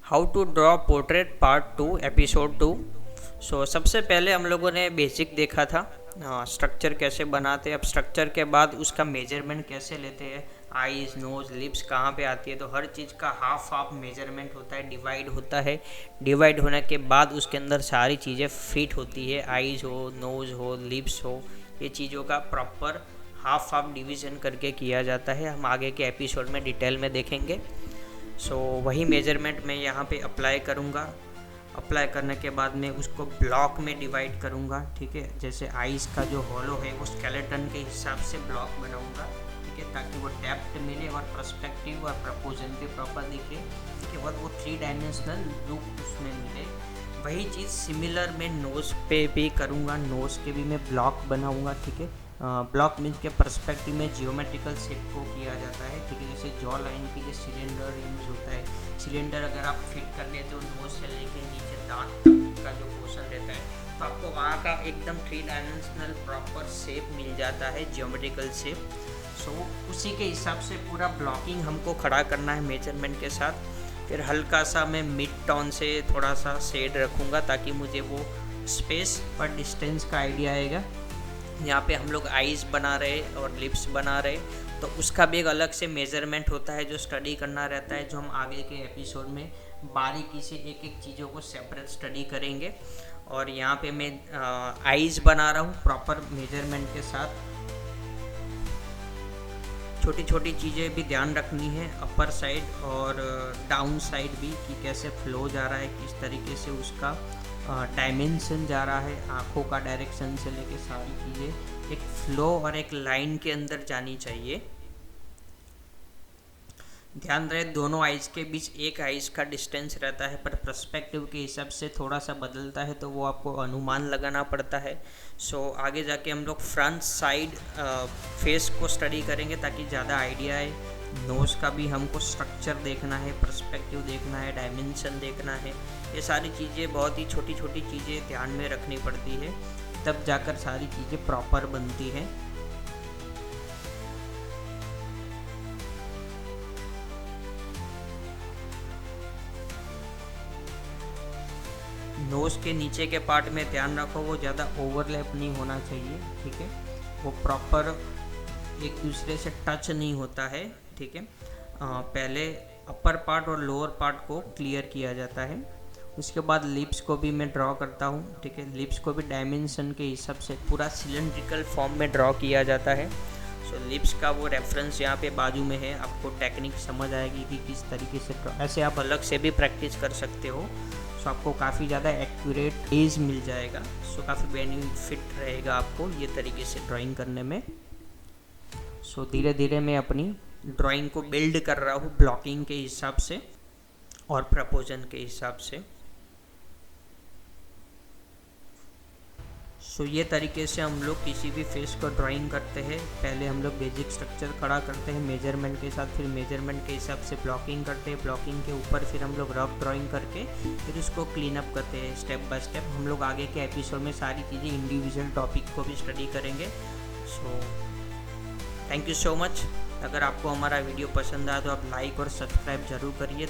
How to draw portrait part 2 episode 2। सबसे पहले हम लोगों ने बेसिक देखा था, स्ट्रक्चर कैसे बनाते हैं। अब स्ट्रक्चर के बाद उसका मेजरमेंट कैसे लेते हैं, आईज नोज लिप्स कहाँ पे आती है, तो हर चीज़ का हाफ हाफ मेजरमेंट होता है, डिवाइड होता है। डिवाइड होने के बाद उसके अंदर सारी चीज़ें फिट होती है, आईज हो, नोज हो, लिप्स हो, ये चीज़ों का प्रॉपर हाफ हाफ डिवीज़न करके किया जाता है। हम आगे के एपिसोड में डिटेल में देखेंगे। वही मेजरमेंट मैं यहाँ पे अप्लाई करूँगा। अप्लाई करने के बाद मैं उसको ब्लॉक में डिवाइड करूँगा, ठीक है। जैसे आइज़ का जो हॉलो है वो स्केलेटन के हिसाब से ब्लॉक बनाऊँगा, ठीक है, ताकि वो डेप्थ मिले और पर्सपेक्टिव और प्रपोजन भी प्रॉपर दिखे, ठीक है, और वो 3 डायमेंशनल लुक उसमें मिले। वही चीज़ सिमिलर मैं नोज़ पे भी करूँगा। नोज़ के भी मैं ब्लॉक बनाऊँगा, ठीक है। ब्लॉक मीन्स के पर्सपेक्टिव में जियोमेट्रिकल शेप को किया जाता है, ठीक है। जैसे जॉ लाइन के लिए सिलेंडर यूज होता है। सिलेंडर अगर आप फिट कर लेते हो नोज से लेके नीचे दांत तक का जो पोर्शन रहता है, तो आपको वहाँ का एकदम 3 डायमेंशनल प्रॉपर शेप मिल जाता है, जियोमेट्रिकल शेप। उसी के हिसाब से पूरा ब्लॉकिंग हमको खड़ा करना है मेजरमेंट के साथ। फिर हल्का सा मैं मिड टोन से थोड़ा सा शेड रखूँगा ताकि मुझे वो स्पेस और डिस्टेंस का आइडिया आएगा। यहाँ पे हम लोग आईज बना रहे और लिप्स बना रहे, तो उसका भी एक अलग से मेजरमेंट होता है जो स्टडी करना रहता है, जो हम आगे के एपिसोड में बारीकी से एक एक चीज़ों को सेपरेट स्टडी करेंगे। और यहाँ पे मैं आईज बना रहा हूँ प्रॉपर मेजरमेंट के साथ। छोटी छोटी चीज़ें भी ध्यान रखनी है, अपर साइड और डाउन साइड भी, कि कैसे फ्लो जा रहा है, किस तरीके से उसका डायमेंशन जा रहा है, आँखों का डायरेक्शन से लेके सारी चीज़ें एक फ्लो और एक लाइन के अंदर जानी चाहिए। ध्यान रहे दोनों आइज़ के बीच एक आइज़ का डिस्टेंस रहता है, पर पर्सपेक्टिव के हिसाब से थोड़ा सा बदलता है, तो वो आपको अनुमान लगाना पड़ता है। आगे जाके हम लोग फ्रंट साइड फेस को स्टडी करेंगे ताकि ज़्यादा आइडिया आए। नोज़ का भी हमको स्ट्रक्चर देखना है, पर्सपेक्टिव देखना है, डायमेंशन देखना है। ये सारी चीज़ें बहुत ही छोटी छोटी चीज़ें ध्यान में रखनी पड़ती है, तब जाकर सारी चीज़ें प्रॉपर बनती हैं। नोज़ के नीचे के पार्ट में ध्यान रखो वो ज़्यादा ओवरलैप नहीं होना चाहिए, ठीक है, वो प्रॉपर एक दूसरे से टच नहीं होता है, ठीक है। पहले अपर पार्ट और लोअर पार्ट को क्लियर किया जाता है। उसके बाद लिप्स को भी मैं ड्रॉ करता हूँ, ठीक है। लिप्स को भी डायमेंशन के हिसाब से पूरा सिलेंड्रिकल फॉर्म में ड्रॉ किया जाता है। लिप्स का वो रेफरेंस यहाँ पे बाजू में है, आपको टेक्निक समझ आएगी कि किस तरीके से ऐसे आप अलग से भी प्रैक्टिस कर सकते हो। आपको काफ़ी ज़्यादा एक्यूरेट एज मिल जाएगा। काफ़ी बेनिफिट रहेगा आपको ये तरीके से ड्राइंग करने में। धीरे धीरे मैं अपनी ड्राइंग को बिल्ड कर रहा हूँ ब्लॉकिंग के हिसाब से और प्रपोजन के हिसाब से। ये तरीके से हम लोग किसी भी फेस को ड्राइंग करते हैं। पहले हम लोग बेसिक स्ट्रक्चर खड़ा करते हैं मेजरमेंट के साथ, फिर मेजरमेंट के हिसाब से ब्लॉकिंग करते हैं। ब्लॉकिंग के ऊपर फिर हम लोग रफ ड्राइंग करके फिर उसको क्लीन अप करते हैं स्टेप बाय स्टेप। हम लोग आगे के एपिसोड में सारी चीज़ें इंडिविजुअल टॉपिक को भी स्टडी करेंगे। Thank you so much. अगर आपको हमारा वीडियो पसंद आया तो आप लाइक और सब्सक्राइब ज़रूर करिए।